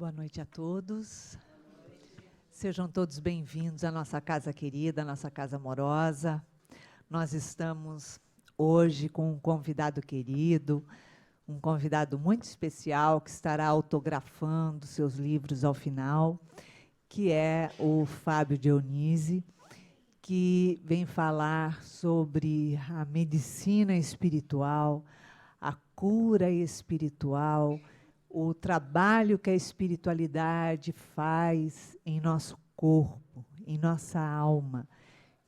Boa noite a todos. Sejam todos bem-vindos à nossa casa querida, à nossa casa amorosa. Nós estamos hoje com um convidado querido, um convidado muito especial que estará autografando seus livros ao final, que é o Fábio Dionísio, que vem falar sobre a medicina espiritual, a cura espiritual, o trabalho que a espiritualidade faz em nosso corpo, em nossa alma,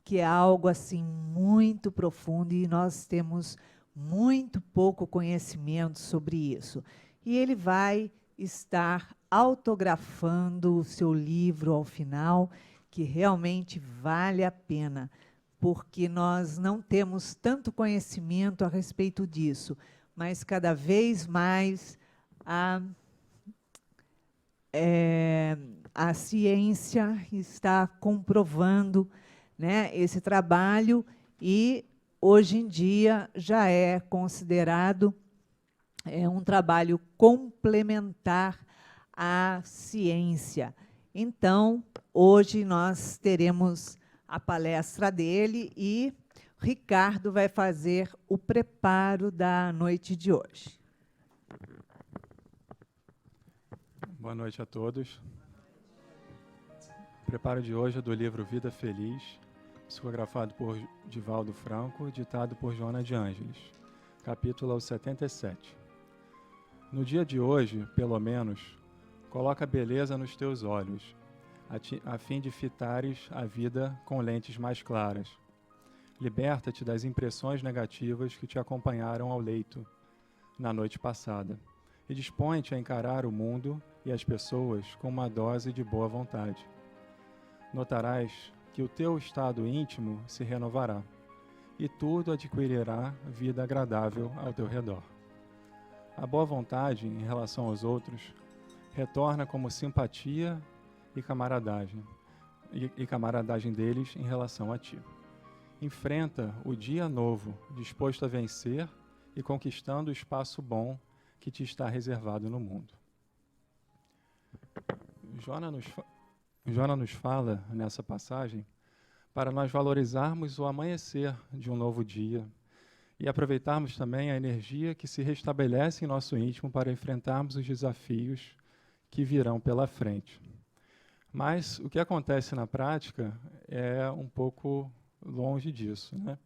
que é algo assim muito profundo e nós temos muito pouco conhecimento sobre isso. E ele vai estar autografando o seu livro ao final, que realmente vale a pena, porque nós não temos tanto conhecimento a respeito disso, mas cada vez mais a ciência está comprovando, né, esse trabalho e, hoje em dia, já é considerado um trabalho complementar à ciência. Então, hoje nós teremos a palestra dele e Ricardo vai fazer o preparo da noite de hoje. Boa noite a todos. O preparo de hoje é do livro Vida Feliz, psicografado por Divaldo Franco, ditado por Joana de Ângeles, capítulo 77. No dia de hoje, pelo menos, coloca beleza nos teus olhos, a fim de fitares a vida com lentes mais claras. Liberta-te das impressões negativas que te acompanharam ao leito na noite passada e dispõe-te a encarar o mundo e as pessoas com uma dose de boa vontade. Notarás que o teu estado íntimo se renovará e tudo adquirirá vida agradável ao teu redor. A boa vontade em relação aos outros retorna como simpatia e camaradagem deles em relação a ti. Enfrenta o dia novo, disposto a vencer e conquistando o espaço bom que te está reservado no mundo. Joana nos fala, nessa passagem, para nós valorizarmos o amanhecer de um novo dia e aproveitarmos também a energia que se restabelece em nosso íntimo para enfrentarmos os desafios que virão pela frente. Mas o que acontece na prática é um pouco longe disso, né?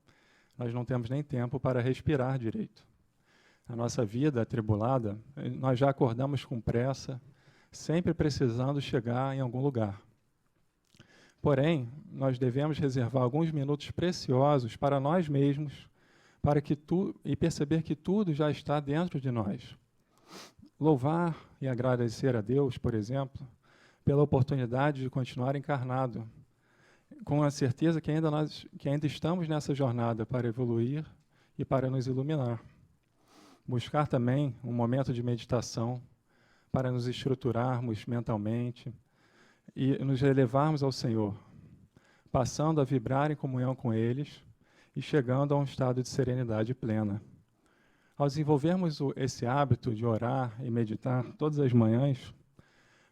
Nós não temos nem tempo para respirar direito. A nossa vida atribulada, nós já acordamos com pressa, sempre precisando chegar em algum lugar. Porém, nós devemos reservar alguns minutos preciosos para nós mesmos, e perceber que tudo já está dentro de nós. Louvar e agradecer a Deus, por exemplo, pela oportunidade de continuar encarnado, com a certeza que ainda estamos nessa jornada para evoluir e para nos iluminar. Buscar também um momento de meditação para nos estruturarmos mentalmente e nos elevarmos ao Senhor, passando a vibrar em comunhão com eles e chegando a um estado de serenidade plena. Ao desenvolvermos esse hábito de orar e meditar todas as manhãs,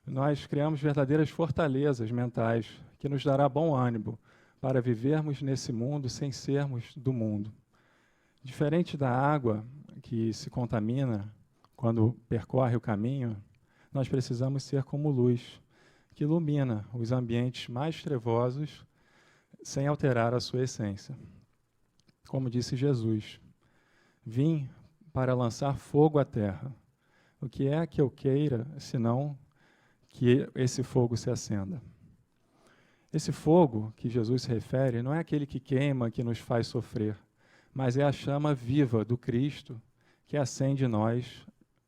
nós criamos verdadeiras fortalezas mentais que nos dará bom ânimo para vivermos nesse mundo sem sermos do mundo. Diferente da água que se contamina quando percorre o caminho, nós precisamos ser como luz, que ilumina os ambientes mais trevosos sem alterar a sua essência. Como disse Jesus, vim para lançar fogo à terra. O que é que eu queira, senão que esse fogo se acenda? Esse fogo que Jesus se refere não é aquele que queima, que nos faz sofrer, mas é a chama viva do Cristo que acende em nós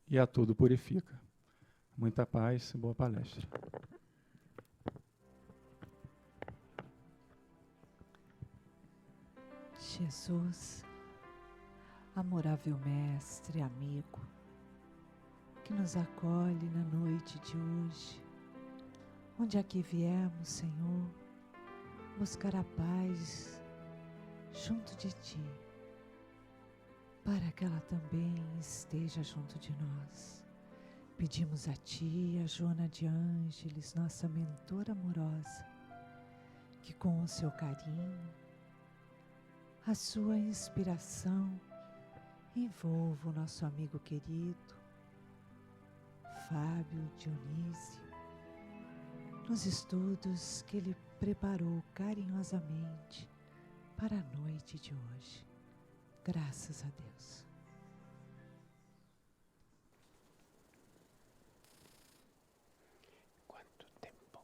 e a tudo purifica. Muita paz e boa palestra. Jesus, amorável mestre, amigo, que nos acolhe na noite de hoje, onde aqui viemos, Senhor, buscar a paz junto de Ti, para que ela também esteja junto de nós. Pedimos a Ti, a Joana de Ângeles, nossa mentora amorosa, que com o seu carinho, a sua inspiração, envolva o nosso amigo querido, Fábio Dionísio, nos estudos que ele preparou carinhosamente para a noite de hoje. Graças a Deus. Quanto tempo?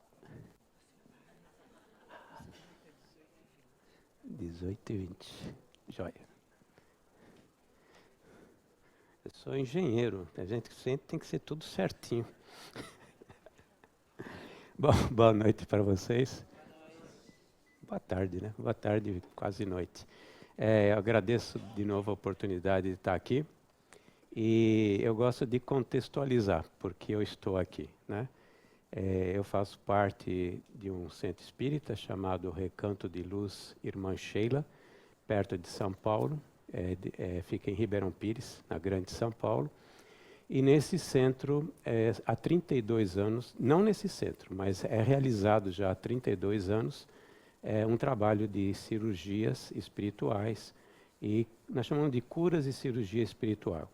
18h20. Joia. Eu sou engenheiro. A gente sempre tem que ser tudo certinho. Bom, boa noite para vocês. Boa tarde, né? Boa tarde, quase noite. Eu agradeço de novo a oportunidade de estar aqui. E eu gosto de contextualizar porque eu estou aqui, né? Eu faço parte de um centro espírita chamado Recanto de Luz Irmã Sheila, perto de São Paulo. Fica em Ribeirão Pires, na Grande São Paulo. E nesse centro, há 32 anos, não nesse centro, mas é realizado já há 32 anos, um trabalho de cirurgias espirituais, e nós chamamos de curas e cirurgia espiritual.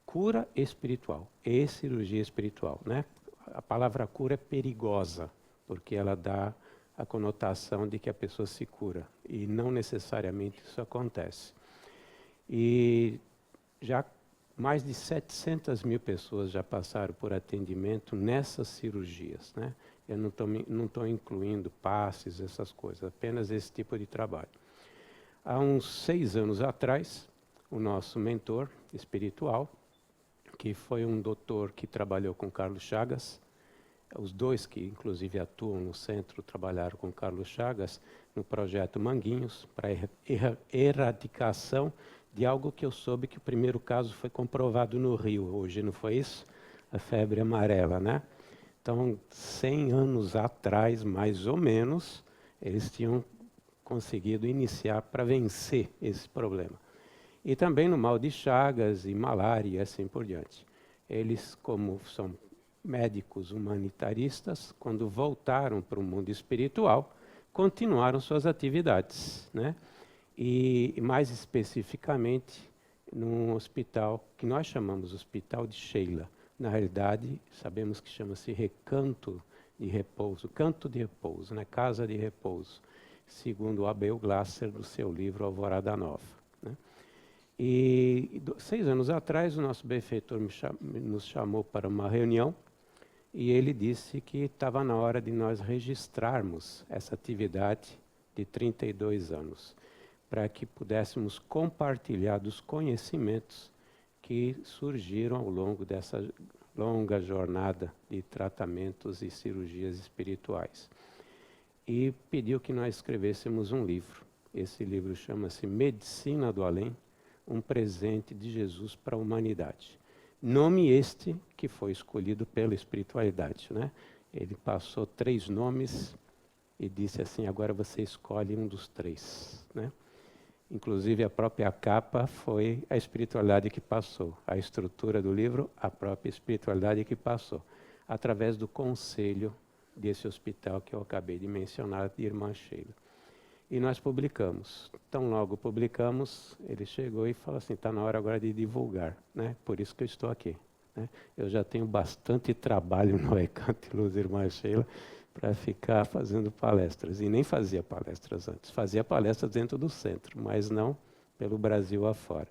Cura espiritual e cirurgia espiritual, né? A palavra cura é perigosa, porque ela dá a conotação de que a pessoa se cura, e não necessariamente isso acontece. E já mais de 700 mil pessoas já passaram por atendimento nessas cirurgias, né? Eu não estou incluindo passes, essas coisas, apenas esse tipo de trabalho. Há uns 6 anos atrás, o nosso mentor espiritual, que foi um doutor que trabalhou com Carlos Chagas, os dois que inclusive atuam no centro trabalharam com Carlos Chagas no projeto Manguinhos, para erradicação de algo que eu soube que o primeiro caso foi comprovado no Rio, hoje não foi isso? A febre amarela, né? Então, 100 anos atrás, mais ou menos, eles tinham conseguido iniciar para vencer esse problema. E também no mal de Chagas e malária e assim por diante. Eles, como são médicos humanitaristas, quando voltaram para o mundo espiritual, continuaram suas atividades, né? E mais especificamente num hospital que nós chamamos Hospital de Sheila. Na realidade, sabemos que chama-se Recanto de Repouso, Canto de Repouso, né? Casa de Repouso, segundo o Abel Glasser, do seu livro Alvorada Nova, né? E 6 anos atrás, o nosso benfeitor nos chamou para uma reunião e ele disse que estava na hora de nós registrarmos essa atividade de 32 anos, para que pudéssemos compartilhar dos conhecimentos que surgiram ao longo dessa longa jornada de tratamentos e cirurgias espirituais. E pediu que nós escrevêssemos um livro. Esse livro chama-se Medicina do Além, um presente de Jesus para a humanidade. Nome este que foi escolhido pela espiritualidade, né? Ele passou 3 nomes e disse assim, agora você escolhe um dos 3, né? Inclusive, a própria capa foi a espiritualidade que passou. A estrutura do livro, a própria espiritualidade que passou. Através do conselho desse hospital que eu acabei de mencionar, de Irmã Sheila. E nós publicamos. Tão logo publicamos, ele chegou e falou assim, está na hora agora de divulgar, né? Por isso que eu estou aqui, né? Eu já tenho bastante trabalho no Recanto de Luz Irmã Sheila, para ficar fazendo palestras. E nem fazia palestras antes. Fazia palestras dentro do centro, mas não pelo Brasil afora.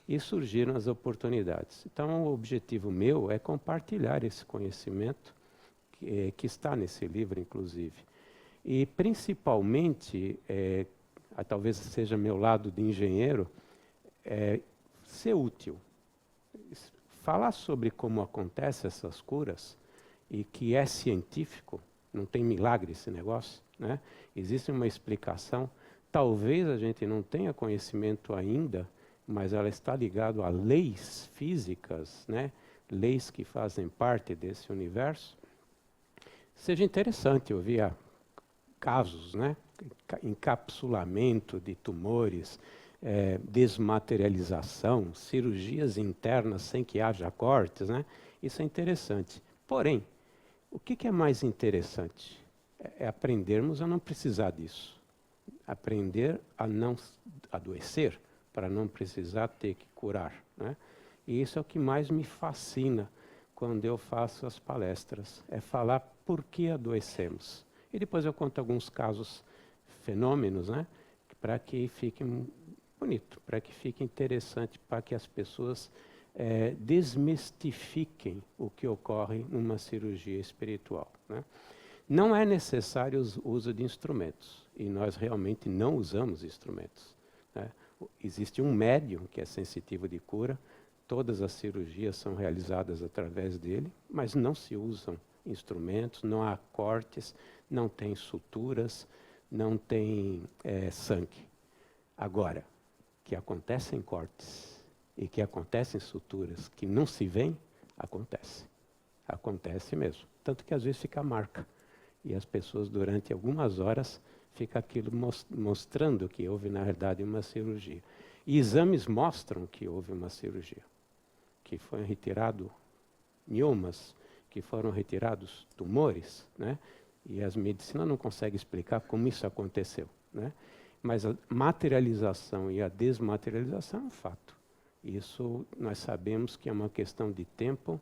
E surgiram as oportunidades. Então, o objetivo meu é compartilhar esse conhecimento que está nesse livro, inclusive. E, principalmente, talvez seja meu lado de engenheiro, ser útil. Falar sobre como acontecem essas curas, e que é científico, não tem milagre esse negócio, né? Existe uma explicação. Talvez a gente não tenha conhecimento ainda, mas ela está ligada a leis físicas, né? Leis que fazem parte desse universo. Seja interessante ouvir casos, né? Encapsulamento de tumores, desmaterialização, cirurgias internas sem que haja cortes, né? Isso é interessante. Porém, o que é mais interessante? É aprendermos a não precisar disso. Aprender a não adoecer, para não precisar ter que curar, né? E isso é o que mais me fascina quando eu faço as palestras, é falar por que adoecemos. E depois eu conto alguns casos, fenômenos, né? Para que fique bonito, para que fique interessante, para que as pessoas desmistifiquem o que ocorre numa cirurgia espiritual, né? Não é necessário o uso de instrumentos, e nós realmente não usamos instrumentos, né? Existe um médium que é sensitivo de cura, todas as cirurgias são realizadas através dele, mas não se usam instrumentos, não há cortes, não tem suturas, não tem sangue. Agora, que acontecem cortes e que acontecem suturas que não se veem, acontece. Acontece mesmo. Tanto que às vezes fica a marca. E as pessoas, durante algumas horas, fica aquilo mostrando que houve, na verdade, uma cirurgia. E exames mostram que houve uma cirurgia. Que foi retirado miomas, que foram retirados tumores, né? E as medicinas não conseguem explicar como isso aconteceu, né? Mas a materialização e a desmaterialização é um fato. Isso nós sabemos que é uma questão de tempo,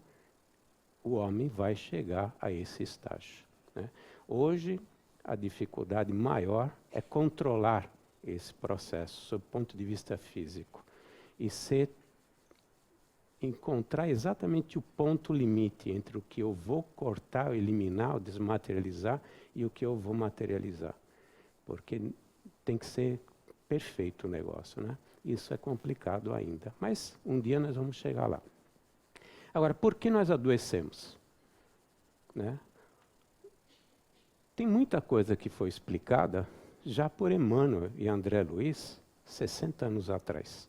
o homem vai chegar a esse estágio, né? Hoje, a dificuldade maior é controlar esse processo, sob o ponto de vista físico, e encontrar exatamente o ponto limite entre o que eu vou cortar, eliminar, ou desmaterializar, e o que eu vou materializar. Porque tem que ser perfeito o negócio, né? Isso é complicado ainda, mas um dia nós vamos chegar lá. Agora, por que nós adoecemos? Né? Tem muita coisa que foi explicada já por Emmanuel e André Luiz, 60 anos atrás,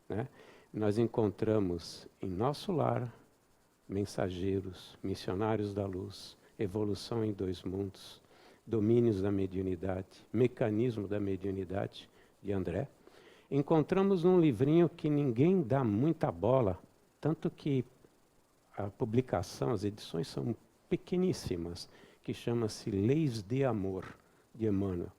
né? Nós encontramos em nosso lar mensageiros, missionários da luz, evolução em 2 mundos, domínios da mediunidade, mecanismo da mediunidade de André. Encontramos um livrinho que ninguém dá muita bola, tanto que a publicação, as edições são pequeníssimas, que chama-se Leis de Amor, de Emmanuel.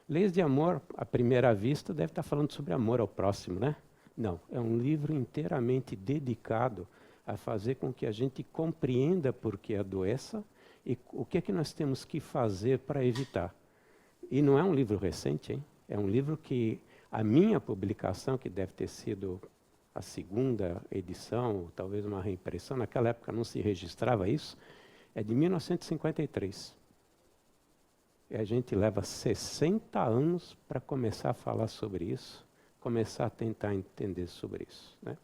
Leis de Amor, à primeira vista, deve estar falando sobre amor ao próximo, né? Não, é um livro inteiramente dedicado a fazer com que a gente compreenda por que adoeça e o que é que nós temos que fazer para evitar. E não é um livro recente, hein? É um livro que a minha publicação, que deve ter sido a 2ª edição, ou talvez uma reimpressão, naquela época não se registrava isso, é de 1953. E a gente leva 60 anos para começar a falar sobre isso, começar a tentar entender sobre isso, né?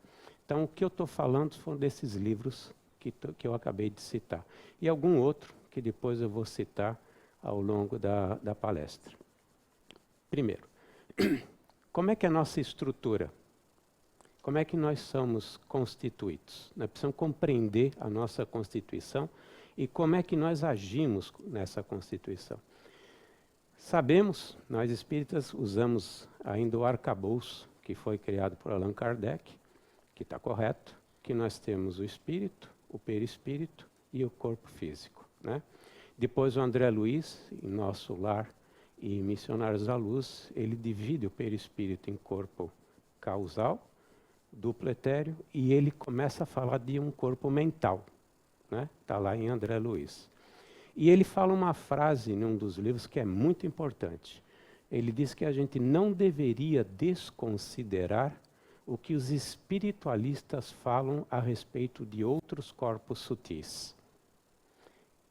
Então, o que eu estou falando foram desses livros que eu acabei de citar. E algum outro que depois eu vou citar ao longo da palestra. Primeiro, como é que é a nossa estrutura? Como é que nós somos constituídos? Nós precisamos compreender a nossa constituição e como é que nós agimos nessa constituição. Sabemos, nós espíritas usamos ainda o arcabouço que foi criado por Allan Kardec, que está correto, que nós temos o espírito, o perispírito e o corpo físico, né? Depois o André Luiz, em Nosso Lar e Missionários da Luz, ele divide o perispírito em corpo causal, duplo etéreo, e ele começa a falar de um corpo mental, né? Está lá em André Luiz. E ele fala uma frase em um dos livros que é muito importante. Ele diz que a gente não deveria desconsiderar o que os espiritualistas falam a respeito de outros corpos sutis.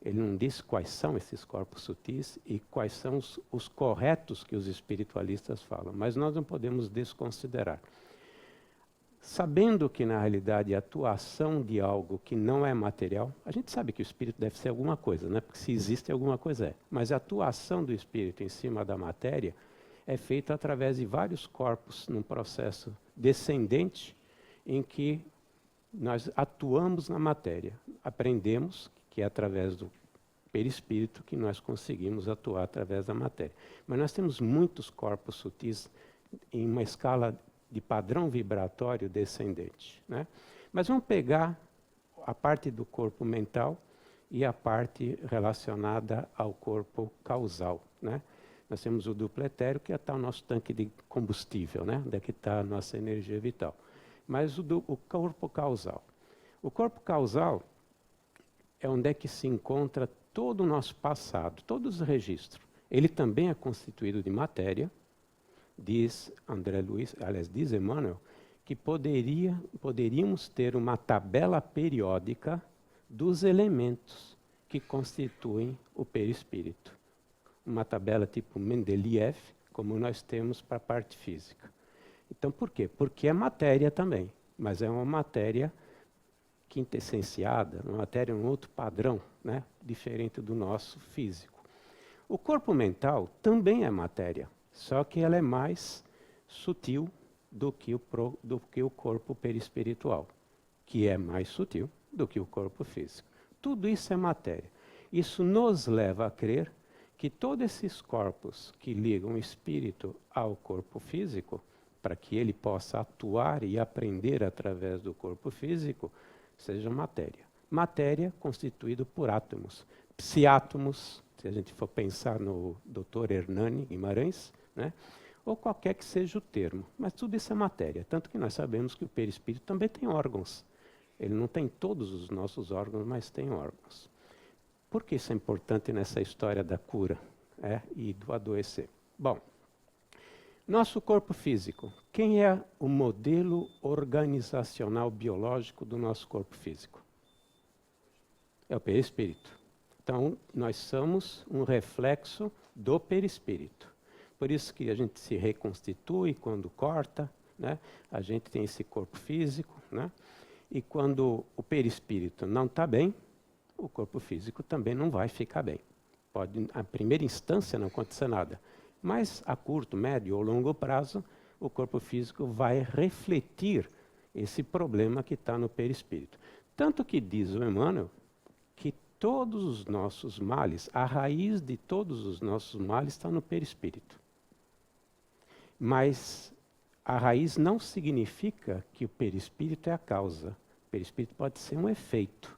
Ele não diz quais são esses corpos sutis e quais são os corretos que os espiritualistas falam, mas nós não podemos desconsiderar. Sabendo que, na realidade, a atuação de algo que não é material, a gente sabe que o espírito deve ser alguma coisa, né? Porque se existe alguma coisa é. Mas a atuação do espírito em cima da matéria é feita através de vários corpos, num processo descendente, em que nós atuamos na matéria. Aprendemos que é através do perispírito que nós conseguimos atuar através da matéria. Mas nós temos muitos corpos sutis em uma escala de padrão vibratório descendente, né? Mas vamos pegar a parte do corpo mental e a parte relacionada ao corpo causal, né? Nós temos o duplo etéreo, que está o nosso tanque de combustível, né? Onde é que está a nossa energia vital. Mas o corpo causal. O corpo causal é onde é que se encontra todo o nosso passado, todos os registros. Ele também é constituído de matéria. Diz André Luiz, aliás, diz Emmanuel, que poderíamos ter uma tabela periódica dos elementos que constituem o perispírito. Uma tabela tipo Mendeleev, como nós temos para a parte física. Então, por quê? Porque é matéria também, mas é uma matéria quintessenciada, uma matéria um outro padrão, né? Diferente do nosso físico. O corpo mental também é matéria, só que ela é mais sutil do que o corpo perispiritual, que é mais sutil do que o corpo físico. Tudo isso é matéria. Isso nos leva a crer que todos esses corpos que ligam o espírito ao corpo físico, para que ele possa atuar e aprender através do corpo físico, seja matéria. Matéria constituída por átomos. Psiátomos, se a gente for pensar no Dr. Hernani Guimarães, né? Ou qualquer que seja o termo. Mas tudo isso é matéria. Tanto que nós sabemos que o perispírito também tem órgãos. Ele não tem todos os nossos órgãos, mas tem órgãos. Por que isso é importante nessa história da cura, e do adoecer? Bom, nosso corpo físico. Quem é o modelo organizacional biológico do nosso corpo físico? É o perispírito. Então, nós somos um reflexo do perispírito. Por isso que a gente se reconstitui quando corta, né? A gente tem esse corpo físico, né? E quando o perispírito não está bem, o corpo físico também não vai ficar bem. Pode, à primeira instância, não acontecer nada. Mas a curto, médio ou longo prazo, o corpo físico vai refletir esse problema que está no perispírito. Tanto que diz o Emmanuel que todos os nossos males, a raiz de todos os nossos males está no perispírito. Mas a raiz não significa que o perispírito é a causa. O perispírito pode ser um efeito.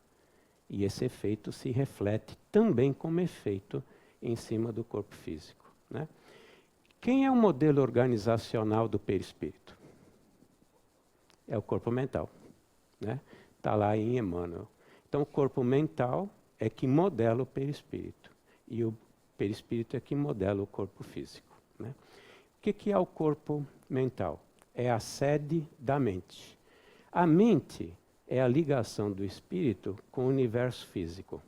E esse efeito se reflete também como efeito em cima do corpo físico, né? Quem é o modelo organizacional do perispírito? É o corpo mental, né? Está lá em Emmanuel. Então, o corpo mental é que modela o perispírito. E o perispírito é que modela o corpo físico, né? O que é o corpo mental? É a sede da mente. A mente é a ligação do espírito com o universo físico.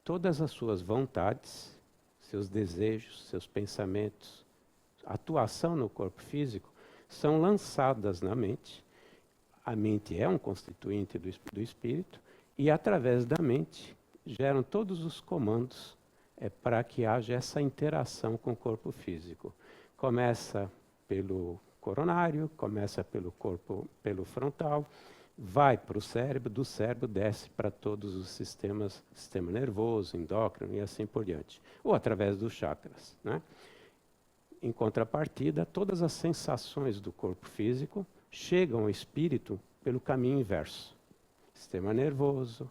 Todas as suas vontades, seus desejos, seus pensamentos, atuação no corpo físico, são lançadas na mente. A mente é um constituinte do espírito e, através da mente, geram todos os comandos para que haja essa interação com o corpo físico. Começa pelo coronário, começa pelo corpo, pelo frontal, vai para o cérebro, do cérebro desce para todos os sistemas, sistema nervoso, endócrino e assim por diante. Ou através dos chakras, né? Em contrapartida, todas as sensações do corpo físico chegam ao espírito pelo caminho inverso. Sistema nervoso,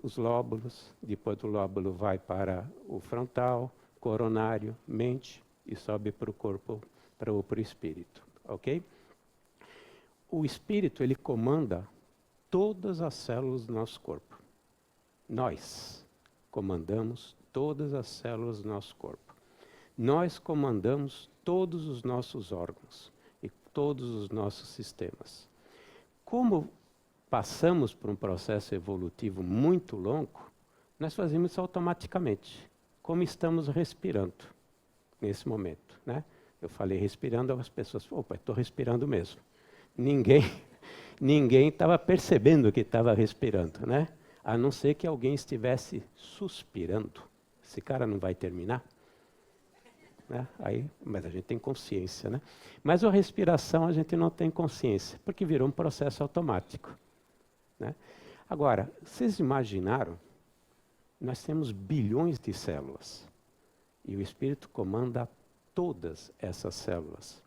os lóbulos, depois do lóbulo vai para o frontal, coronário, mente e sobe para o corpo, para o espírito, ok? O espírito, ele comanda todas as células do nosso corpo. Nós comandamos todas as células do nosso corpo. Nós comandamos todos os nossos órgãos e todos os nossos sistemas. Como passamos por um processo evolutivo muito longo, nós fazemos isso automaticamente, como estamos respirando nesse momento, né? Eu falei respirando, as pessoas falam, opa, estou respirando mesmo. Ninguém estava percebendo que estava respirando, né? A não ser que alguém estivesse suspirando. Esse cara não vai terminar? Né? Mas a gente tem consciência, né? Mas a respiração a gente não tem consciência, porque virou um processo automático, né? Agora, vocês imaginaram? Nós temos bilhões de células e o espírito comanda todas essas células.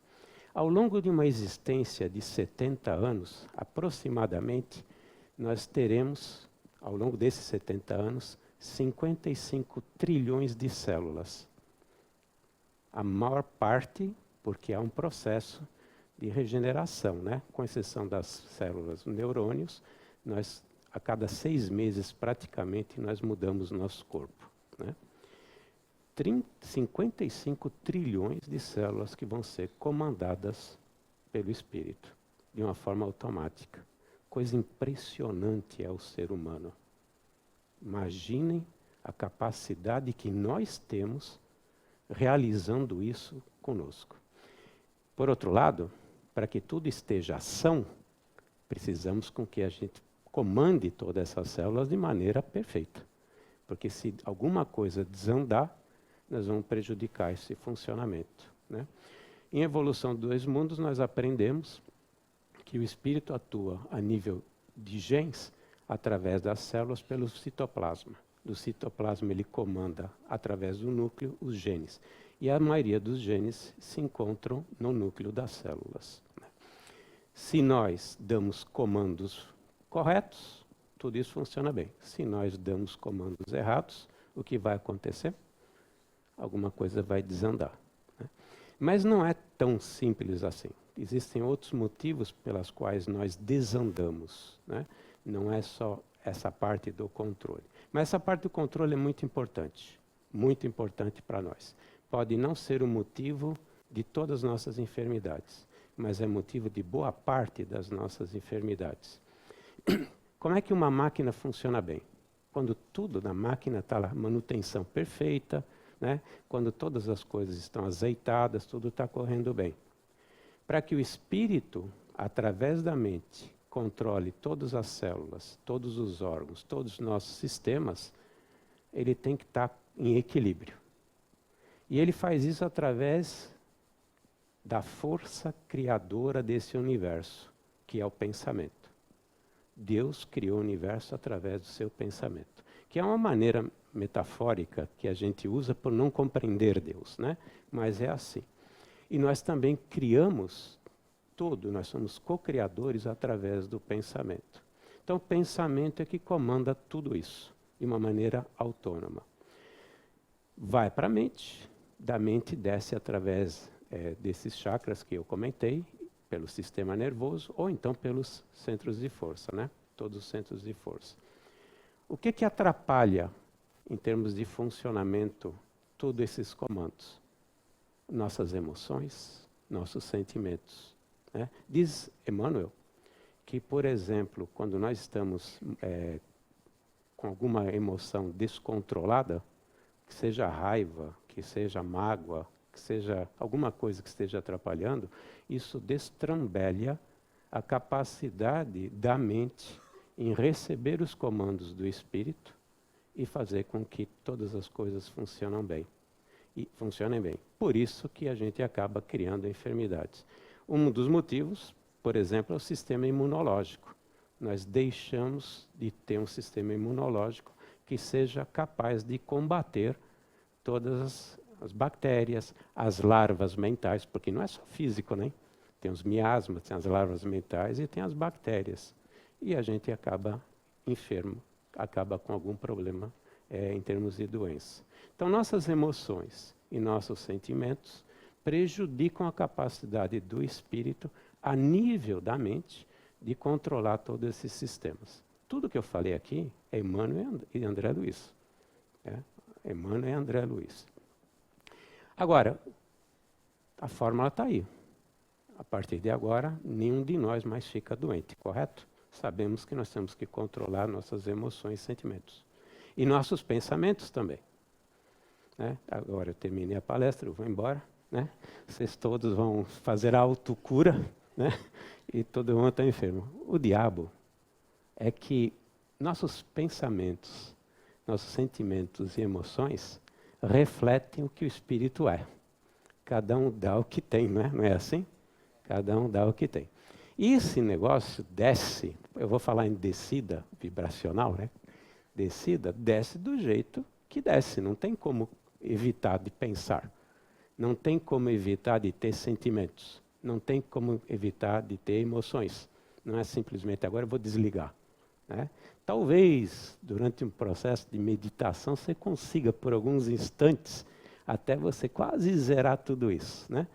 Ao longo de uma existência de 70 anos, aproximadamente, nós teremos, ao longo desses 70 anos, 55 trilhões de células. A maior parte, porque há um processo de regeneração, né? Com exceção das células neurônios, nós, a cada 6 meses, praticamente, nós mudamos nosso corpo, né? 55 trilhões de células que vão ser comandadas pelo Espírito, de uma forma automática. Coisa impressionante é o ser humano. Imaginem a capacidade que nós temos realizando isso conosco. Por outro lado, para que tudo esteja ação, precisamos com que a gente comande todas essas células de maneira perfeita. Porque se alguma coisa desandar, nós vamos prejudicar esse funcionamento, né? Em Evolução dos Dois Mundos, nós aprendemos que o espírito atua a nível de genes através das células pelo citoplasma. Do citoplasma ele comanda através do núcleo os genes. E a maioria dos genes se encontram no núcleo das células, né? Se nós damos comandos corretos, tudo isso funciona bem. Se nós damos comandos errados, o que vai acontecer? Alguma coisa vai desandar, né? Mas não é tão simples assim. Existem outros motivos pelas quais nós desandamos, né? Não é só essa parte do controle. Mas essa parte do controle é muito importante para nós. Pode não ser o motivo de todas as nossas enfermidades, mas é motivo de boa parte das nossas enfermidades. Como é que uma máquina funciona bem? Quando tudo na máquina está lá, manutenção perfeita, né? Quando todas as coisas estão azeitadas, tudo está correndo bem. Para que o espírito, através da mente, controle todas as células, todos os órgãos, todos os nossos sistemas, ele tem que estar em equilíbrio. E ele faz isso através da força criadora desse universo, que é o pensamento. Deus criou o universo através do seu pensamento, que é uma maneira metafórica que a gente usa por não compreender Deus, né? Mas é assim. E nós também criamos tudo, nós somos co-criadores através do pensamento. Então, o pensamento é que comanda tudo isso, de uma maneira autônoma. Vai para a mente, da mente desce através desses chakras que eu comentei, pelo sistema nervoso, ou então pelos centros de força, né? Todos os centros de força. O que atrapalha, em termos de funcionamento, todos esses comandos? Nossas emoções, nossos sentimentos, né? Diz Emmanuel que, por exemplo, quando nós estamos com alguma emoção descontrolada, que seja raiva, que seja mágoa, que seja alguma coisa que esteja atrapalhando, isso destrambelha a capacidade da mente em receber os comandos do espírito e fazer com que todas as coisas funcionem bem. Por isso que a gente acaba criando enfermidades. Um dos motivos, por exemplo, é o sistema imunológico. Nós deixamos de ter um sistema imunológico que seja capaz de combater todas as bactérias, as larvas mentais, porque não é só físico, né? Tem os miasmas, tem as larvas mentais e tem as bactérias. E a gente acaba enfermo, acaba com algum problema em termos de doença. Então, nossas emoções e nossos sentimentos prejudicam a capacidade do espírito, a nível da mente, de controlar todos esses sistemas. Tudo que eu falei aqui é Emmanuel e André Luiz. Emmanuel e André Luiz. Agora, a fórmula está aí. A partir de agora, nenhum de nós mais fica doente, correto? Sabemos que nós temos que controlar nossas emoções e sentimentos. E nossos pensamentos também, né? Agora eu terminei a palestra, eu vou embora, né? Vocês todos vão fazer a autocura, né? E todo mundo está enfermo. O diabo é que nossos pensamentos, nossos sentimentos e emoções refletem o que o espírito é. Cada um dá o que tem, não é? Não é assim? Cada um dá o que tem. E esse negócio desce, eu vou falar em descida vibracional, né? Descida, desce do jeito que desce, não tem como evitar de pensar. Não tem como evitar de ter sentimentos. Não tem como evitar de ter emoções. Não é simplesmente agora eu vou desligar. né? Talvez, durante um processo de meditação, você consiga, por alguns instantes, até você quase zerar tudo isso, né?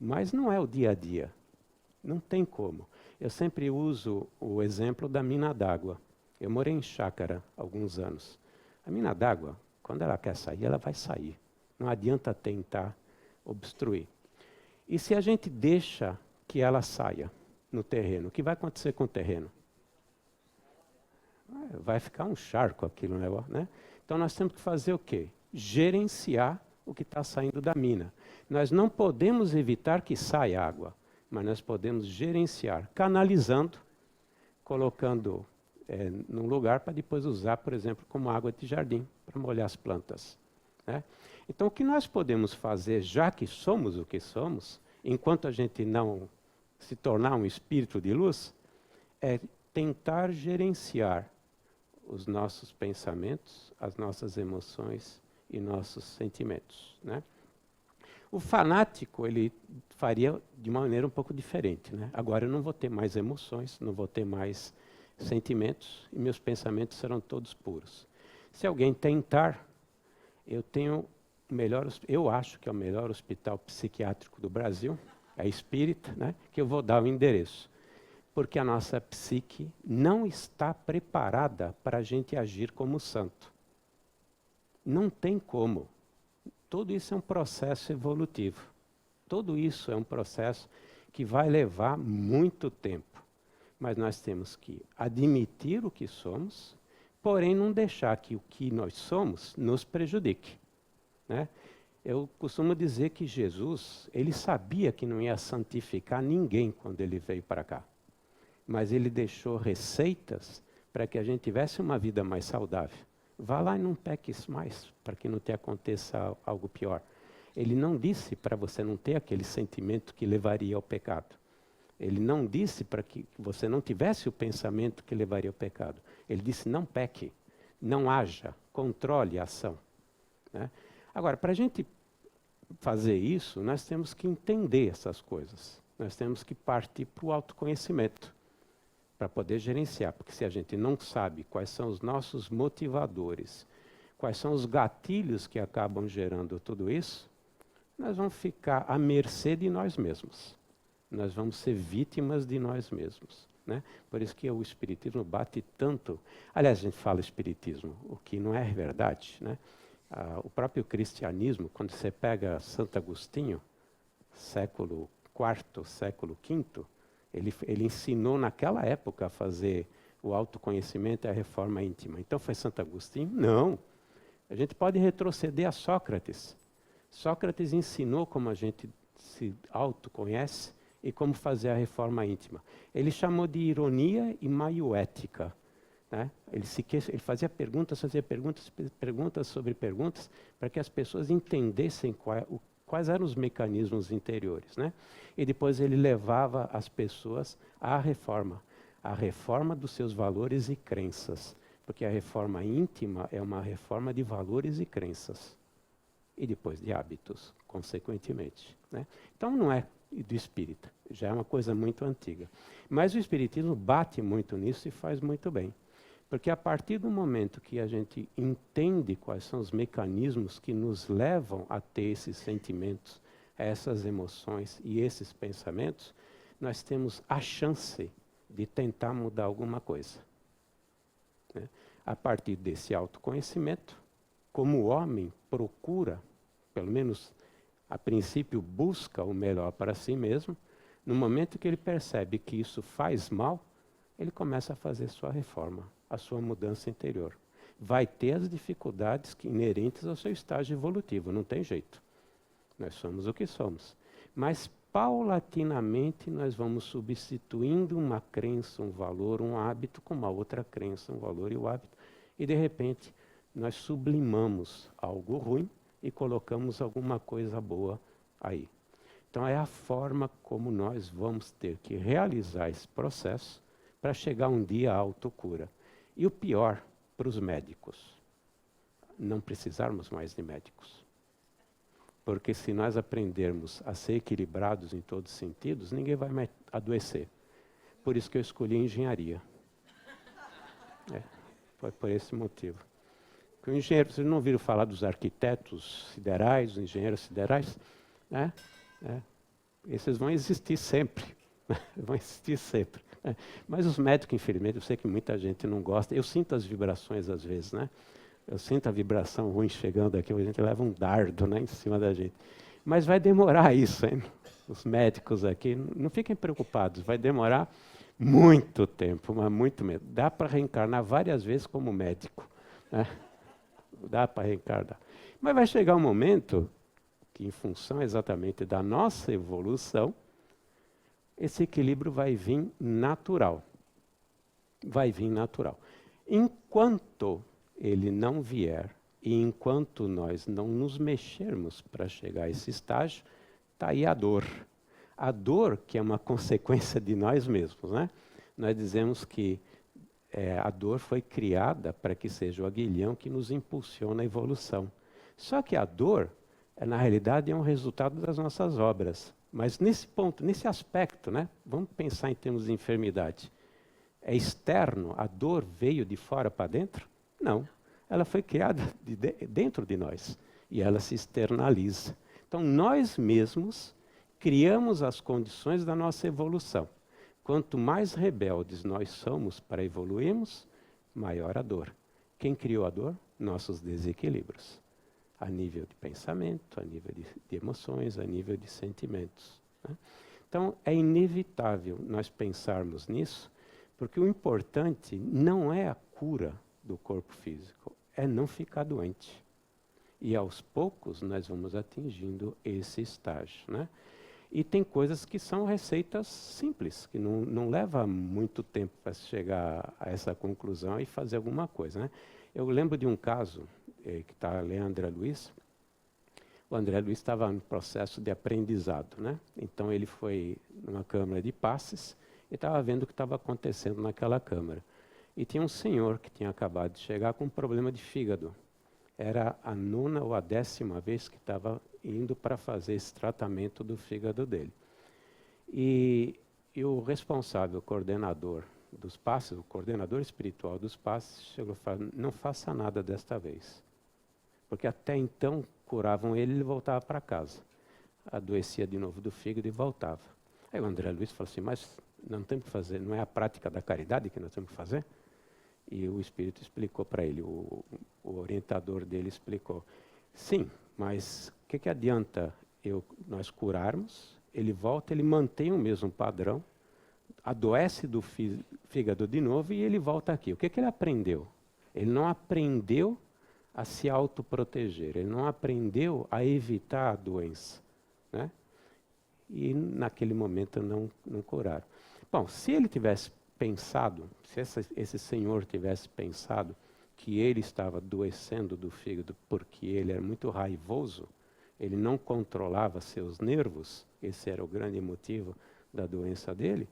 Mas não é o dia a dia. Não tem como. Eu sempre uso o exemplo da mina d'água. Eu morei em chácara há alguns anos. A mina d'água, quando ela quer sair, ela vai sair. Não adianta tentar obstruir. E se a gente deixa que ela saia no terreno, o que vai acontecer com o terreno? Vai ficar um charco aquilo, né? Então nós temos que fazer o quê? Gerenciar o que está saindo da mina. Nós não podemos evitar que saia água, mas nós podemos gerenciar, canalizando, colocando num lugar para depois usar, por exemplo, como água de jardim, para molhar as plantas, né? Então o que nós podemos fazer, já que somos o que somos, enquanto a gente não se tornar um espírito de luz, é tentar gerenciar os nossos pensamentos, as nossas emoções e nossos sentimentos, né? O fanático, ele faria de uma maneira um pouco diferente, né? Agora eu não vou ter mais emoções, não vou ter mais sentimentos e meus pensamentos serão todos puros. Se alguém tentar, eu acho que é o melhor hospital psiquiátrico do Brasil, é espírita, né? Que eu vou dar o endereço. Porque a nossa psique não está preparada para a gente agir como santo. Não tem como. Tudo isso é um processo evolutivo. Tudo isso é um processo que vai levar muito tempo. Mas nós temos que admitir o que somos, porém não deixar que o que nós somos nos prejudique, né? Eu costumo dizer que Jesus, ele sabia que não ia santificar ninguém quando ele veio para cá. Mas ele deixou receitas para que a gente tivesse uma vida mais saudável. Vá lá e não peques mais, para que não te aconteça algo pior. Ele não disse para você não ter aquele sentimento que levaria ao pecado. Ele não disse para que você não tivesse o pensamento que levaria ao pecado. Ele disse não peque, não haja, controle a ação, né? Agora, para a gente fazer isso, nós temos que entender essas coisas. Nós temos que partir para o autoconhecimento, para poder gerenciar. Porque se a gente não sabe quais são os nossos motivadores, quais são os gatilhos que acabam gerando tudo isso, nós vamos ficar à mercê de nós mesmos. Nós vamos ser vítimas de nós mesmos, né? Por isso que o Espiritismo bate tanto. Aliás, a gente fala Espiritismo, o que não é verdade, né? O próprio cristianismo, quando você pega Santo Agostinho, século IV, século V, ele ensinou naquela época a fazer o autoconhecimento e a reforma íntima. Então foi Santo Agostinho? Não. A gente pode retroceder a Sócrates. Sócrates ensinou como a gente se autoconhece e como fazer a reforma íntima. Ele chamou de ironia e maioética, né? Ele fazia perguntas sobre perguntas, para que as pessoas entendessem quais eram os mecanismos interiores, né? E depois ele levava as pessoas à reforma dos seus valores e crenças, porque a reforma íntima é uma reforma de valores e crenças, e depois de hábitos, consequentemente, né? Então não é do espírita, já é uma coisa muito antiga. Mas o espiritismo bate muito nisso e faz muito bem. Porque a partir do momento que a gente entende quais são os mecanismos que nos levam a ter esses sentimentos, essas emoções e esses pensamentos, nós temos a chance de tentar mudar alguma coisa, né? A partir desse autoconhecimento, como o homem procura, pelo menos a princípio busca o melhor para si mesmo, no momento que ele percebe que isso faz mal, ele começa a fazer sua reforma, a sua mudança interior. Vai ter as dificuldades inerentes ao seu estágio evolutivo, não tem jeito. Nós somos o que somos. Mas, paulatinamente, nós vamos substituindo uma crença, um valor, um hábito com uma outra crença, um valor e o hábito. E, de repente, nós sublimamos algo ruim e colocamos alguma coisa boa aí. Então, é a forma como nós vamos ter que realizar esse processo para chegar um dia à autocura. E o pior para os médicos, não precisarmos mais de médicos. Porque se nós aprendermos a ser equilibrados em todos os sentidos, ninguém vai mais adoecer. Por isso que eu escolhi engenharia. Foi por esse motivo. Porque o engenheiro, vocês não ouviram falar dos arquitetos siderais, os engenheiros siderais? Né? Esses vão existir sempre. Vão existir sempre. Né? Mas os médicos, infelizmente, eu sei que muita gente não gosta. Eu sinto as vibrações às vezes, né? Eu sinto a vibração ruim chegando aqui, a gente leva um dardo, né, em cima da gente. Mas vai demorar isso, hein? Os médicos aqui, não fiquem preocupados, vai demorar muito tempo, mas muito mesmo. Dá para reencarnar várias vezes como médico, né? Dá para reencarnar. Mas vai chegar um momento que, em função exatamente da nossa evolução, esse equilíbrio vai vir natural. Vai vir natural. Enquanto ele não vier, e enquanto nós não nos mexermos para chegar a esse estágio, está aí a dor. A dor que é uma consequência de nós mesmos, né? Nós dizemos que a dor foi criada para que seja o aguilhão que nos impulsiona a evolução. Só que a dor, na realidade, é um resultado das nossas obras. Mas nesse ponto, nesse aspecto, né? Vamos pensar em termos de enfermidade. É externo? A dor veio de fora para dentro? Não. Ela foi criada dentro de nós. E ela se externaliza. Então, nós mesmos criamos as condições da nossa evolução. Quanto mais rebeldes nós somos para evoluirmos, maior a dor. Quem criou a dor? Nossos desequilíbrios. A nível de pensamento, a nível de emoções, a nível de sentimentos. Né? Então, é inevitável nós pensarmos nisso, porque o importante não é a cura do corpo físico, é não ficar doente. E aos poucos nós vamos atingindo esse estágio, né? E tem coisas que são receitas simples, que não leva muito tempo para chegar a essa conclusão e fazer alguma coisa, né? Eu lembro de um caso que está ali André Luiz. O André Luiz estava no processo de aprendizado, né? Então ele foi numa câmara de passes e estava vendo o que estava acontecendo naquela câmara. E tinha um senhor que tinha acabado de chegar com um problema de fígado. Era a 9ª ou a 10ª vez que estava indo para fazer esse tratamento do fígado dele. E o responsável, o coordenador dos passes, o coordenador espiritual dos passes, chegou e falou: não faça nada desta vez. Porque até então curavam ele voltava para casa. Adoecia de novo do fígado e voltava. Aí o André Luiz falou assim: mas não temos que fazer, não é a prática da caridade que nós temos que fazer? E o Espírito explicou para ele, o orientador dele explicou. Sim, mas o que adianta nós curarmos, ele volta, ele mantém o mesmo padrão, adoece do fígado de novo e ele volta aqui. O que ele aprendeu? Ele não aprendeu a se autoproteger, ele não aprendeu a evitar a doença, né? E naquele momento não curaram. Bom, se ele tivesse pensado, se esse senhor tivesse pensado que ele estava adoecendo do fígado porque ele era muito raivoso, ele não controlava seus nervos, esse era o grande motivo da doença dele,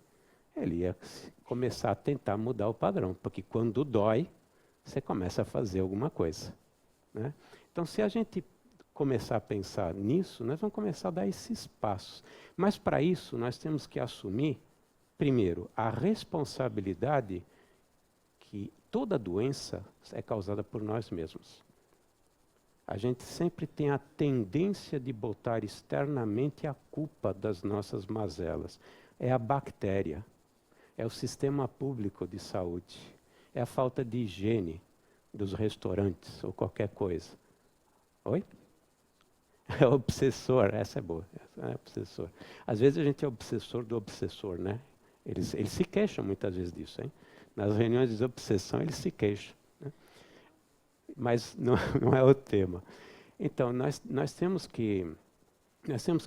ele ia começar a tentar mudar o padrão, porque quando dói, você começa a fazer alguma coisa, né? Então, se a gente começar a pensar nisso, nós vamos começar a dar esses passos. Mas, para isso, nós temos que assumir, primeiro, a responsabilidade que toda doença é causada por nós mesmos. A gente sempre tem a tendência de botar externamente a culpa das nossas mazelas. É a bactéria, é o sistema público de saúde, é a falta de higiene dos restaurantes ou qualquer coisa. Oi? É o obsessor, essa é boa, essa é obsessor. Às vezes a gente é obsessor do obsessor, né? Eles se queixam muitas vezes disso, hein? Nas reuniões de obsessão eles se queixam, né? Mas não é o tema. Então, nós temos que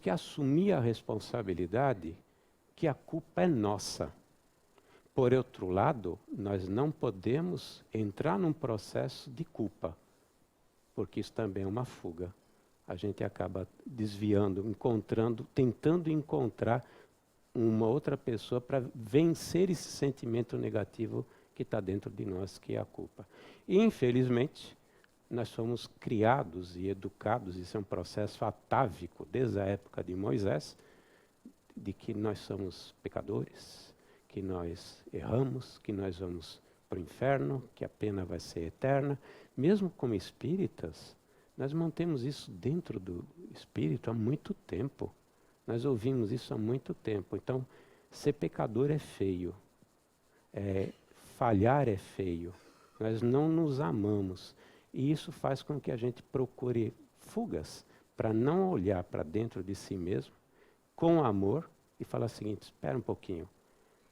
assumir a responsabilidade que a culpa é nossa. Por outro lado, nós não podemos entrar num processo de culpa, porque isso também é uma fuga. A gente acaba desviando, tentando encontrar uma outra pessoa para vencer esse sentimento negativo que está dentro de nós, que é a culpa. E, infelizmente, nós somos criados e educados, isso é um processo atávico, desde a época de Moisés, de que nós somos pecadores, que nós erramos, que nós vamos para o inferno, que a pena vai ser eterna. Mesmo como espíritas, nós mantemos isso dentro do espírito há muito tempo. Nós ouvimos isso há muito tempo. Então, ser pecador é feio. Falhar é feio. Nós não nos amamos. E isso faz com que a gente procure fugas para não olhar para dentro de si mesmo com amor e falar o seguinte: espera um pouquinho,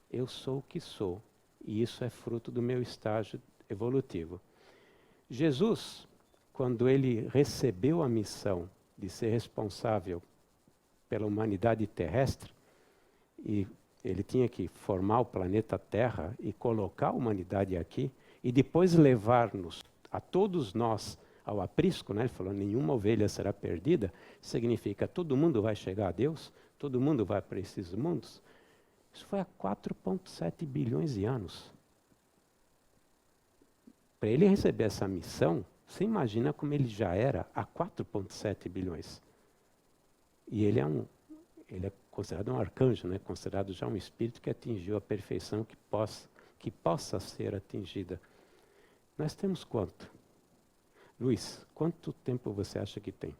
eu sou o que sou e isso é fruto do meu estágio evolutivo. Jesus, quando ele recebeu a missão de ser responsável pela humanidade terrestre, e ele tinha que formar o planeta Terra e colocar a humanidade aqui, e depois levar-nos, a todos nós, ao aprisco, né? Ele falou, nenhuma ovelha será perdida, significa todo mundo vai chegar a Deus, todo mundo vai para esses mundos. Isso foi há 4,7 bilhões de anos. Para ele receber essa missão, você imagina como ele já era há 4,7 bilhões. E ele é considerado um arcanjo, né? Considerado já um espírito que atingiu a perfeição que possa ser atingida. Nós temos quanto? Luiz, quanto tempo você acha que tem?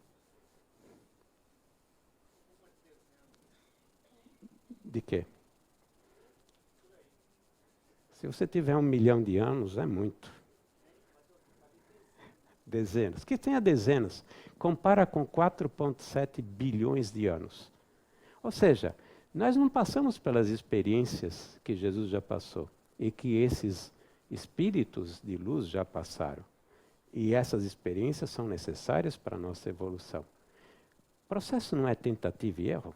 De quê? Se você tiver 1 milhão de anos, é muito. Dezenas. Que tenha dezenas. Compara com 4,7 bilhões de anos. Ou seja, nós não passamos pelas experiências que Jesus já passou e que esses espíritos de luz já passaram. E essas experiências são necessárias para a nossa evolução. O processo não é tentativa e erro.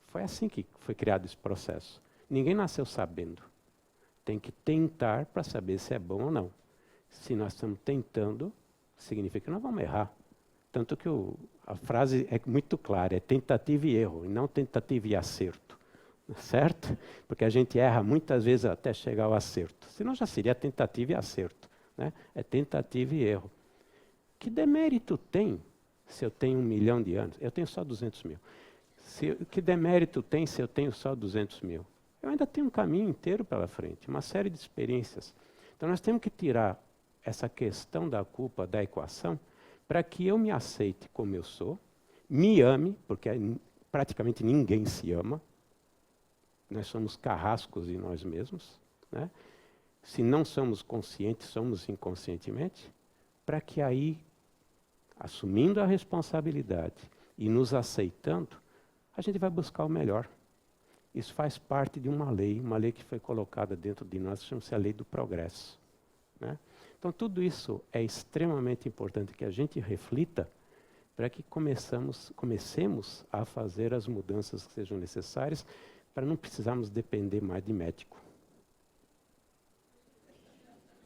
Foi assim que foi criado esse processo. Ninguém nasceu sabendo. Tem que tentar para saber se é bom ou não. Se nós estamos tentando, significa que nós vamos errar. Tanto que a frase é muito clara, é tentativa e erro, e não tentativa e acerto. Certo? Porque a gente erra muitas vezes até chegar ao acerto. Senão já seria tentativa e acerto. Né? É tentativa e erro. Que demérito tem se eu tenho 1 milhão de anos? Eu tenho só 200 mil. Que demérito tem se eu tenho só 200 mil? Eu ainda tenho um caminho inteiro pela frente, uma série de experiências. Então nós temos que tirar essa questão da culpa da equação para que eu me aceite como eu sou, me ame, porque praticamente ninguém se ama. Nós somos carrascos em nós mesmos, né? Se não somos conscientes, somos inconscientemente, para que aí, assumindo a responsabilidade e nos aceitando, a gente vai buscar o melhor. Isso faz parte de uma lei que foi colocada dentro de nós, chama-se a lei do progresso. Né? Então, tudo isso é extremamente importante que a gente reflita para que comecemos a fazer as mudanças que sejam necessárias para não precisarmos depender mais de médico.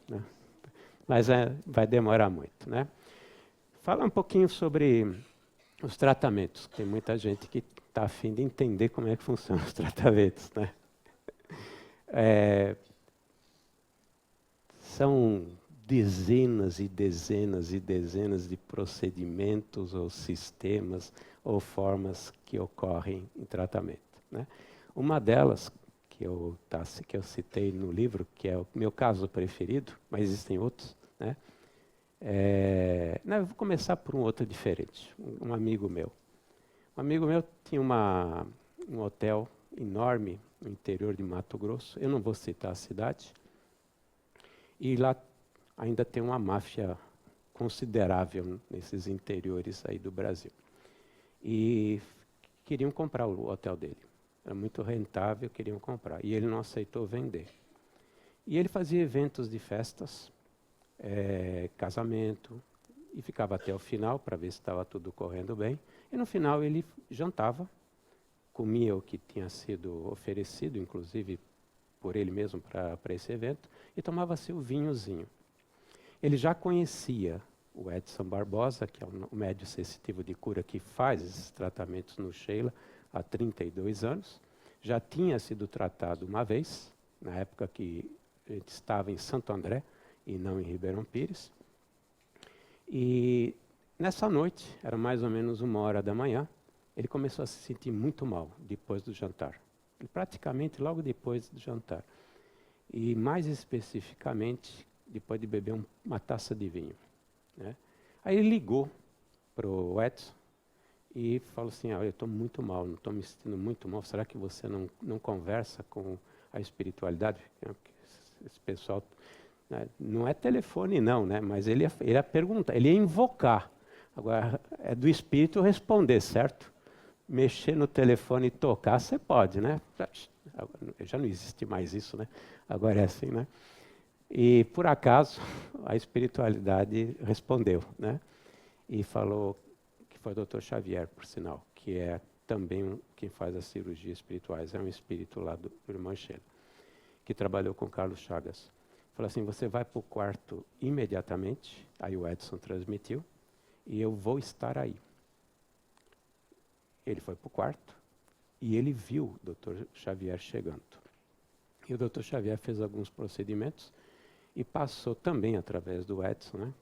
Né? Mas vai demorar muito. Né? Fala um pouquinho sobre os tratamentos. Tem muita gente que está a fim de entender como é que funcionam os tratamentos. Né? São dezenas e dezenas e dezenas de procedimentos ou sistemas ou formas que ocorrem em tratamento. Né? Uma delas, que eu citei no livro, que é o meu caso preferido, mas existem outros, né? Eu vou começar por um outro diferente. Um amigo meu. Um amigo meu tinha um hotel enorme no interior de Mato Grosso. Eu não vou citar a cidade. E lá ainda tem uma máfia considerável nesses interiores aí do Brasil. E queriam comprar o hotel dele. Era muito rentável, queriam comprar. E ele não aceitou vender. E ele fazia eventos de festas, casamento, e ficava até o final para ver se estava tudo correndo bem. E no final ele jantava, comia o que tinha sido oferecido, inclusive por ele mesmo para esse evento, e tomava seu vinhozinho. Ele já conhecia o Edson Barbosa, que é o médium sensitivo de cura que faz esses tratamentos no Sheila há 32 anos. Já tinha sido tratado uma vez, na época que a gente estava em Santo André e não em Ribeirão Pires. E nessa noite, era mais ou menos 1h da manhã, ele começou a se sentir muito mal depois do jantar. Praticamente logo depois do jantar. E mais especificamente, depois de beber uma taça de vinho, né? Aí ele ligou para o Edson e falou assim, eu estou muito mal, não estou me sentindo muito mal, será que você não conversa com a espiritualidade? Porque esse pessoal, né, não é telefone não, né? Mas ele ia perguntar, ele ia invocar. Agora, é do espírito responder, certo? Mexer no telefone e tocar, você pode, né? Já não existe mais isso, né? Agora é assim, né? E, por acaso, a espiritualidade respondeu, né? E falou que foi o Dr. Xavier, por sinal, que é também quem faz as cirurgias espirituais, é um espírito lá do irmão Sheila, que trabalhou com Carlos Chagas. Falou assim, você vai para o quarto imediatamente, aí o Edson transmitiu, e eu vou estar aí. Ele foi para o quarto e ele viu o Dr. Xavier chegando. E o Dr. Xavier fez alguns procedimentos e passou também através do Edson, né?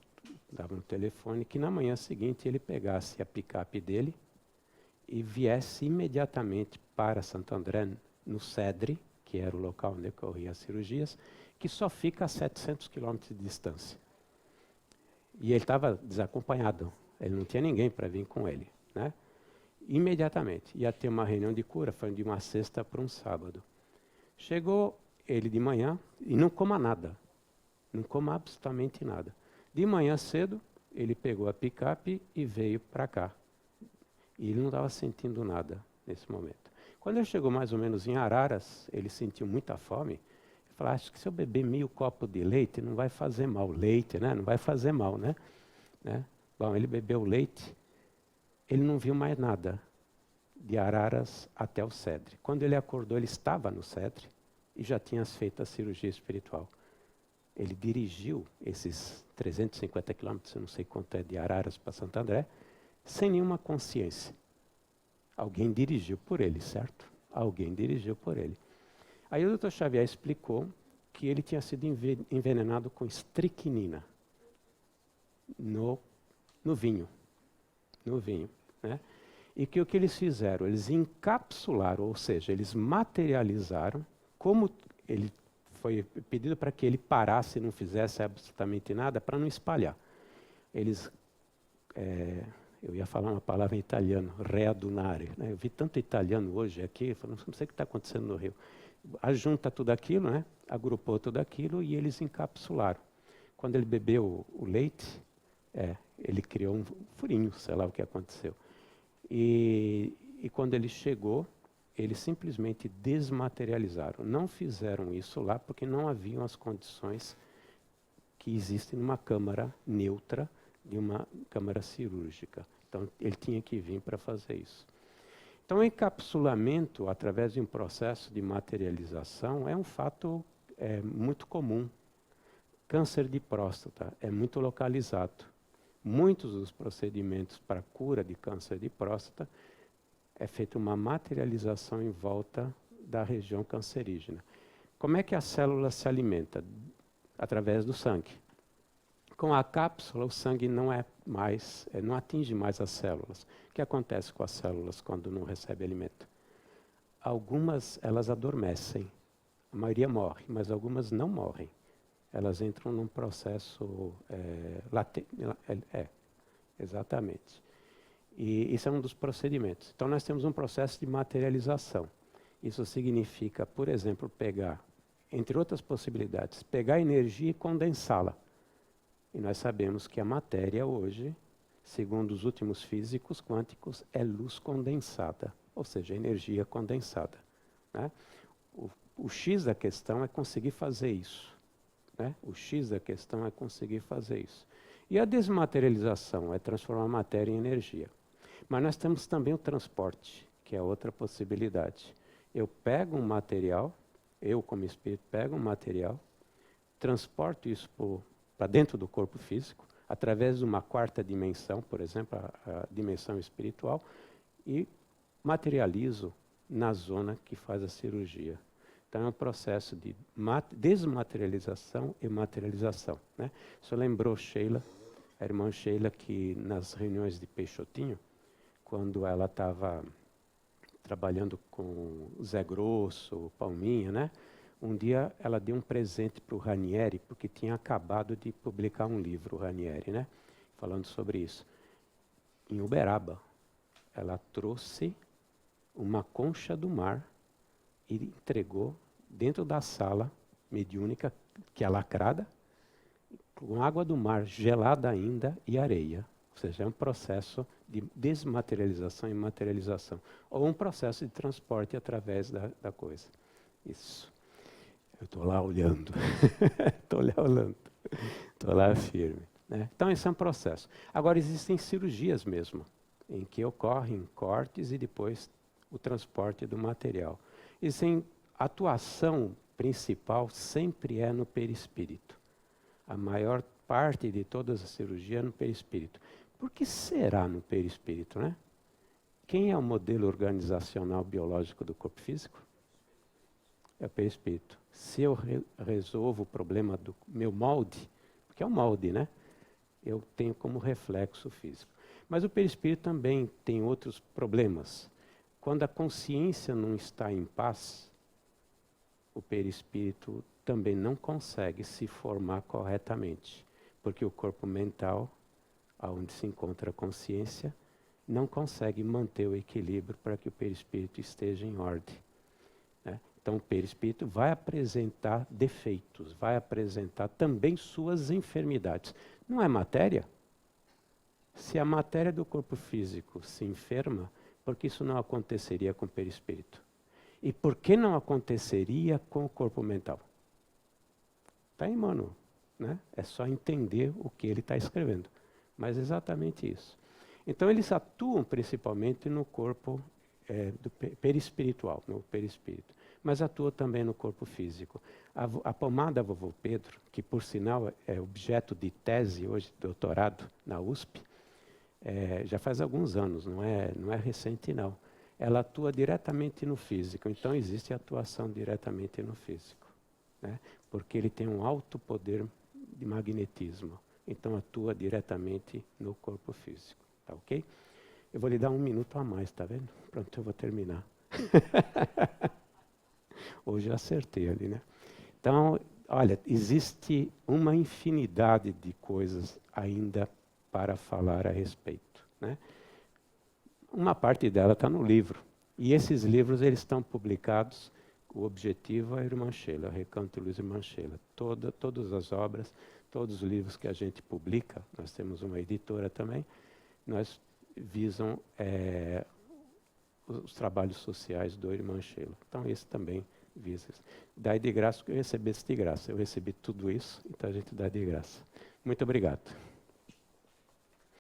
Dava no telefone, que na manhã seguinte ele pegasse a picape dele e viesse imediatamente para Santo André, no Cedre, que era o local onde ocorriam as cirurgias, que só fica a 700 quilômetros de distância. E ele estava desacompanhado, ele não tinha ninguém para vir com ele, né? Imediatamente, ia ter uma reunião de cura, foi de uma sexta para um sábado. Chegou ele de manhã e não coma nada, não coma absolutamente nada. De manhã cedo, ele pegou a picape e veio para cá. E ele não estava sentindo nada nesse momento. Quando ele chegou mais ou menos em Araras, ele sentiu muita fome. Ele falou, acho que se eu beber meio copo de leite, não vai fazer mal. Leite, né? Não vai fazer mal, né? Bom, ele bebeu leite, ele não viu mais nada de Araras até o Cedre. Quando ele acordou, ele estava no Cedre e já tinha feito a cirurgia espiritual. Ele dirigiu esses 350 quilômetros, eu não sei quanto é de Araras para Santo André, sem nenhuma consciência. Alguém dirigiu por ele, certo? Alguém dirigiu por ele. Aí o Dr. Xavier explicou que ele tinha sido envenenado com estricnina no vinho. No vinho, né? E que o que eles fizeram? Eles encapsularam, ou seja, eles materializaram, como ele foi pedido para que ele parasse e não fizesse absolutamente nada, para não espalhar. Eles, eu ia falar uma palavra em italiano, readunare, né? Eu vi tanto italiano hoje aqui, falando, não sei o que está acontecendo no Rio. Ajunta tudo aquilo, né? Agrupou tudo aquilo e eles encapsularam. Quando ele bebeu o leite, ele criou um furinho, sei lá o que aconteceu. E quando ele chegou, eles simplesmente desmaterializaram. Não fizeram isso lá porque não haviam as condições que existem numa câmara neutra, de uma câmara cirúrgica. Então, ele tinha que vir para fazer isso. Então, o encapsulamento, através de um processo de materialização, é um fato muito comum. Câncer de próstata é muito localizado. Muitos dos procedimentos para cura de câncer de próstata é feita uma materialização em volta da região cancerígena. Como é que a célula se alimenta? Através do sangue. Com a cápsula, o sangue não atinge mais as células. O que acontece com as células quando não recebe alimento? Algumas, elas adormecem. A maioria morre, mas algumas não morrem. Elas entram num processo exatamente. E isso é um dos procedimentos. Então, nós temos um processo de materialização. Isso significa, por exemplo, pegar, entre outras possibilidades, pegar a energia e condensá-la. E nós sabemos que a matéria hoje, segundo os últimos físicos quânticos, é luz condensada, ou seja, energia condensada, né? O X da questão é conseguir fazer isso, né? O X da questão é conseguir fazer isso. E a desmaterialização é transformar a matéria em energia. Mas nós temos também o transporte, que é outra possibilidade. Eu pego um material, eu como espírito pego um material, transporto isso para dentro do corpo físico, através de uma quarta dimensão, por exemplo, a dimensão espiritual, e materializo na zona que faz a cirurgia. Então é um processo de desmaterialização e materialização, né? O senhor lembrou Sheila, a irmã Sheila, que nas reuniões de Peixotinho, quando ela estava trabalhando com Zé Grosso, Palminha, né? Um dia ela deu um presente para o Ranieri, porque tinha acabado de publicar um livro, o Ranieri, né? Falando sobre isso. Em Uberaba, ela trouxe uma concha do mar e entregou dentro da sala mediúnica, que é lacrada, com água do mar gelada ainda e areia. Ou seja, é um processo de desmaterialização e materialização. Ou um processo de transporte através da coisa. Isso. Eu estou lá olhando. Estou lá olhando. Estou lá firme. Né? Então, esse é um processo. Agora, existem cirurgias mesmo, em que ocorrem cortes e depois o transporte do material. Existem atuação principal sempre é no perispírito. A maior parte de todas as cirurgias é no perispírito. Por que será no perispírito, né? Quem é o modelo organizacional biológico do corpo físico? É o perispírito. Se eu resolvo o problema do meu molde, porque é um molde, né? Eu tenho como reflexo físico. Mas o perispírito também tem outros problemas. Quando a consciência não está em paz, o perispírito também não consegue se formar corretamente, porque o corpo mental, onde se encontra a consciência, não consegue manter o equilíbrio para que o perispírito esteja em ordem. Né? Então, o perispírito vai apresentar defeitos, vai apresentar também suas enfermidades. Não é matéria? Se a matéria do corpo físico se enferma, por que isso não aconteceria com o perispírito? E por que não aconteceria com o corpo mental? Está em mano, né? É só entender o que ele está escrevendo. Mas é exatamente isso. Então, eles atuam principalmente no corpo perispiritual, no perispírito. Mas atuam também no corpo físico. A pomada Vovô Pedro, que por sinal é objeto de tese hoje, de doutorado na USP, já faz alguns anos, não é recente não. Ela atua diretamente no físico, então existe atuação diretamente no físico, né? Porque ele tem um alto poder de magnetismo, então atua diretamente no corpo físico, tá ok? Eu vou lhe dar 1 minuto a mais, tá vendo? Pronto, eu vou terminar. Hoje eu acertei ali, né? Então, olha, existe uma infinidade de coisas ainda para falar a respeito, né? Uma parte dela está no livro. E esses livros eles estão publicados, o objetivo é a Irmã Sheila, Recanto Luz Irmã Sheila. Todas as obras, todos os livros que a gente publica, nós temos uma editora também, nós visam os trabalhos sociais do Irmã Sheila. Então esse também visa. Dai de graça que eu recebesse de graça. Eu recebi tudo isso, então a gente dá de graça. Muito obrigado.